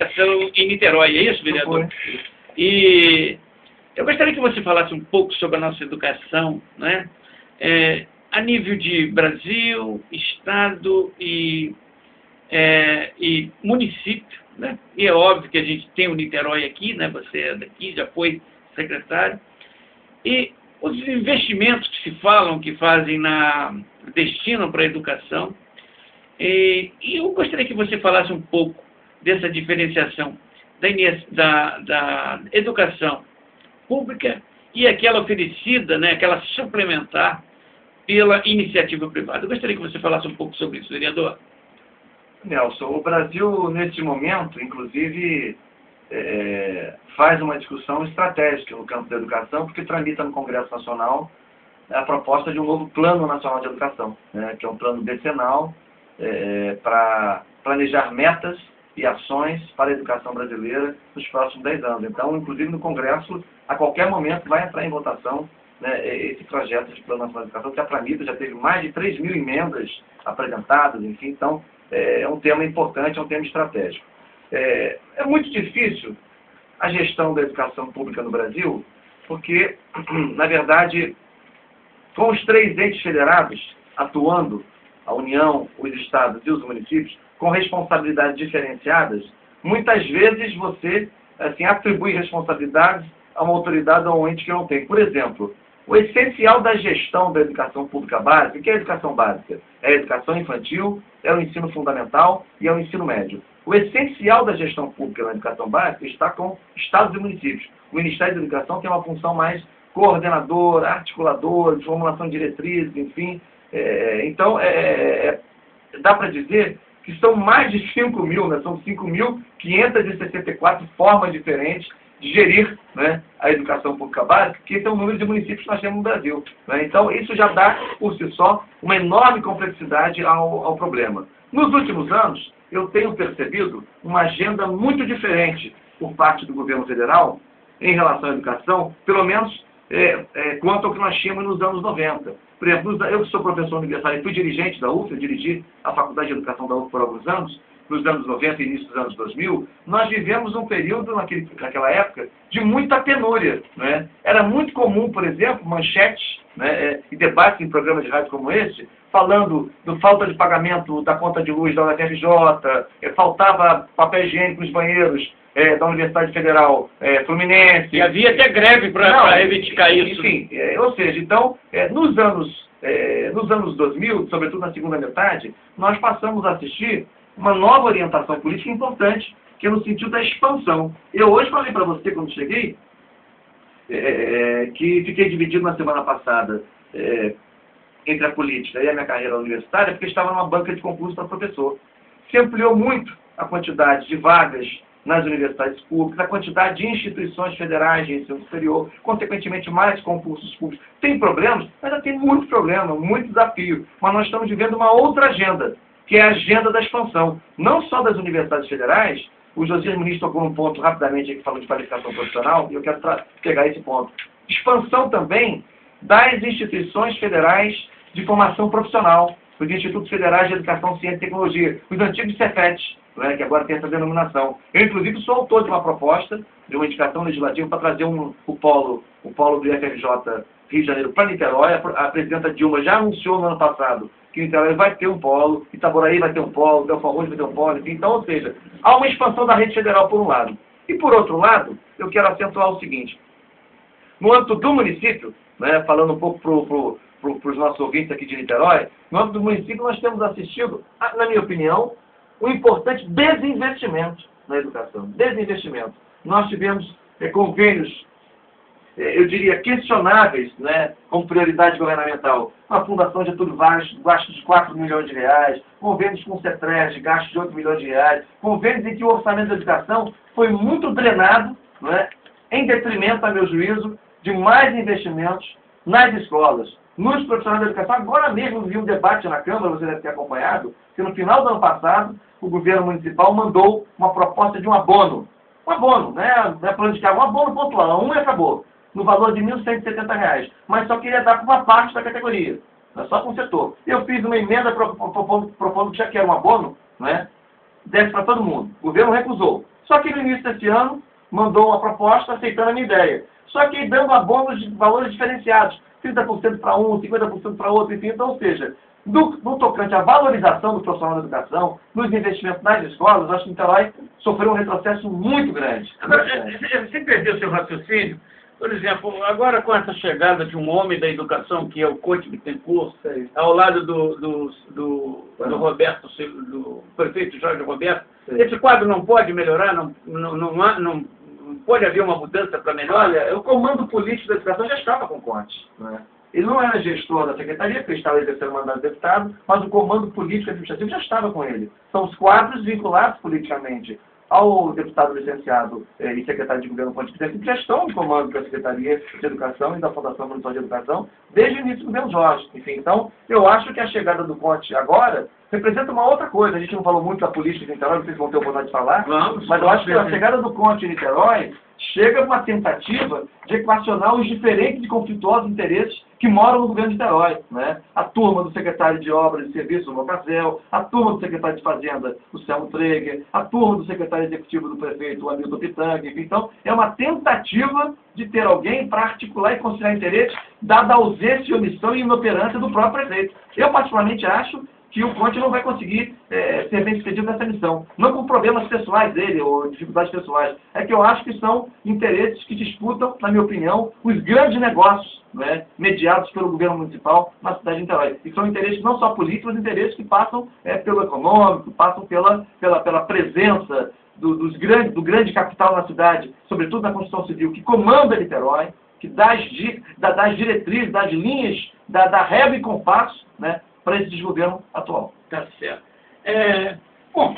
Em Niterói, é isso, vereador? E eu gostaria que você falasse um pouco sobre a nossa educação, né? A nível de Brasil, Estado e município, né? E é óbvio que a gente tem o Niterói aqui, né? Você é daqui, já foi secretário. E os investimentos que se falam, que destinam para a educação. E eu gostaria que você falasse um pouco dessa diferenciação da educação pública e aquela oferecida, né, aquela suplementar pela iniciativa privada. Eu gostaria que você falasse um pouco sobre isso, vereador. Nelson, o Brasil, nesse momento, inclusive, faz uma discussão estratégica no campo da educação, porque tramita no Congresso Nacional a proposta de um novo Plano Nacional de Educação, né, que é um plano decenal para planejar metas e ações para a educação brasileira nos próximos 10 anos. Então, inclusive no Congresso, a qualquer momento vai entrar em votação, né, esse projeto de Plano Nacional de Educação, que a Pramita já teve mais de 3.000 emendas apresentadas, enfim, então é um tema importante, é um tema estratégico. É muito difícil a gestão da educação pública no Brasil, porque, na verdade, com os 3 entes federados atuando, a União, os estados e os municípios, com responsabilidades diferenciadas, muitas vezes você atribui responsabilidades a uma autoridade ou a um ente que não tem. Por exemplo, o essencial da gestão da educação pública básica, que é a educação básica? É a educação infantil, é o ensino fundamental e é o ensino médio. O essencial da gestão pública na educação básica está com estados e municípios. O Ministério da Educação tem uma função mais coordenadora, articuladora, de formulação de diretrizes, enfim. Então, dá para dizer que são mais de 5.000, né? São 5.564 formas diferentes de gerir, né, a educação pública básica, que esse é o número de municípios que nós temos no Brasil, né? Então, isso já dá, por si só, uma enorme complexidade ao problema. Nos últimos anos, eu tenho percebido uma agenda muito diferente por parte do governo federal em relação à educação, pelo menos quanto ao que nós tínhamos nos anos 90. Por exemplo, eu que sou professor universitário e fui dirigente da UF, eu dirigi a Faculdade de Educação da UF por alguns anos, nos anos 90 e início dos anos 2000, nós vivemos um período, naquela época, de muita penúria, né? Era muito comum, por exemplo, manchetes, né, e debates em programas de rádio como esse, falando da falta de pagamento da conta de luz da UFRJ, faltava papel higiênico nos banheiros da Universidade Federal Fluminense. E havia até greve para reivindicar isso. Enfim, ou seja, então, nos anos 2000, sobretudo na segunda metade, nós passamos a assistir uma nova orientação política importante, que é no sentido da expansão. Eu hoje falei para você, quando cheguei, que fiquei dividido na semana passada entre a política e a minha carreira universitária, porque estava numa banca de concurso para professor. Se ampliou muito a quantidade de vagas nas universidades públicas, a quantidade de instituições federais de ensino superior, consequentemente mais concursos públicos. Tem problemas, mas ainda tem muito problema, muito desafio. Mas nós estamos vivendo uma outra agenda, que é a agenda da expansão, não só das universidades federais. O Josias Muniz tocou um ponto rapidamente aqui, falando de qualificação profissional, e eu quero pegar esse ponto. Expansão também das instituições federais de formação profissional, os Institutos Federais de Educação, Ciência e Tecnologia, os antigos CEFETs, né, que agora tem essa denominação. Eu, inclusive, sou autor de uma proposta, de uma indicação legislativa para trazer o polo do IFRJ Rio de Janeiro para Niterói. A presidenta Dilma já anunciou no ano passado que Niterói vai ter um polo, Itaboraí vai ter um polo, Belfort Roxo vai ter um polo, enfim. Então, ou seja, há uma expansão da rede federal por um lado. E por outro lado, eu quero acentuar o seguinte: no âmbito do município, né, falando um pouco para os nossos ouvintes aqui de Niterói, no âmbito do município nós temos assistido, na minha opinião, um importante desinvestimento na educação. Desinvestimento. Nós tivemos convênios, eu diria, questionáveis, né, como prioridade governamental. A Fundação Getúlio Vargas, gasto de 4 milhões de reais, convênios com o CETRES, gasto de 8 milhões de reais, convênios em que o orçamento da educação foi muito drenado, né, em detrimento, a meu juízo, de mais investimentos nas escolas, nos profissionais da educação. Agora mesmo vi um debate na Câmara, você deve ter acompanhado, que no final do ano passado, o governo municipal mandou uma proposta de um abono. Um abono, né? Não é plano de cargo, um abono pontual, e acabou. No valor de R$ 1.170, mas só queria dar para uma parte da categoria, só para um setor. Eu fiz uma emenda propondo que já que era um abono, né, desse para todo mundo. O governo recusou. Só que no início desse ano, mandou uma proposta aceitando a minha ideia. Só que dando abonos de valores diferenciados. 30% para um, 50% para outro, enfim. Então, ou seja, no tocante à valorização do profissional da educação, nos investimentos nas escolas, eu acho que Niterói sofreu um retrocesso muito grande. Agora, você perdeu seu raciocínio? Por exemplo, agora com essa chegada de um homem da educação, que é o Coach Bittencourt, ao lado do Roberto, do prefeito Jorge Roberto, esse quadro não pode melhorar? Não pode haver uma mudança para melhor? Olha, o comando político da educação já estava com o Conte, né? Ele não era gestor da secretaria, porque ele estava exercendo o mandato de deputado, mas o comando político administrativo já estava com ele. São os quadros vinculados politicamente ao deputado licenciado e secretário de governo Conte Bittencourt, que já estão no comando da Secretaria de Educação e da Fundação Municipal de Educação desde o início do governo Jorge. Enfim, então, eu acho que a chegada do Conte agora representa uma outra coisa. A gente não falou muito da política de Niterói, não sei se vão ter oportunidade de falar, mas eu acho que a chegada do Conte em Niterói chega uma tentativa de equacionar os diferentes e conflituosos interesses que moram no governo de Niterói, né? A turma do secretário de Obras e Serviços, o Mocazel, a turma do secretário de Fazenda, o Selmo Treger, a turma do secretário executivo do prefeito, o Hamilton Pitanga. Então, é uma tentativa de ter alguém para articular e conciliar interesses, dada a ausência, omissão e inoperância do próprio prefeito. Eu, particularmente, acho que o Conte não vai conseguir ser bem sucedido nessa missão. Não por problemas pessoais dele, ou dificuldades pessoais. É que eu acho que são interesses que disputam, na minha opinião, os grandes negócios, né, mediados pelo governo municipal na cidade de Niterói. E são interesses não só políticos, mas interesses que passam pelo econômico, passam pela presença do grande capital na cidade, sobretudo na construção civil, que comanda Niterói, que dá as diretrizes, das linhas, da régua e compasso, né, para esse desgoverno atual. Tá certo. Bom,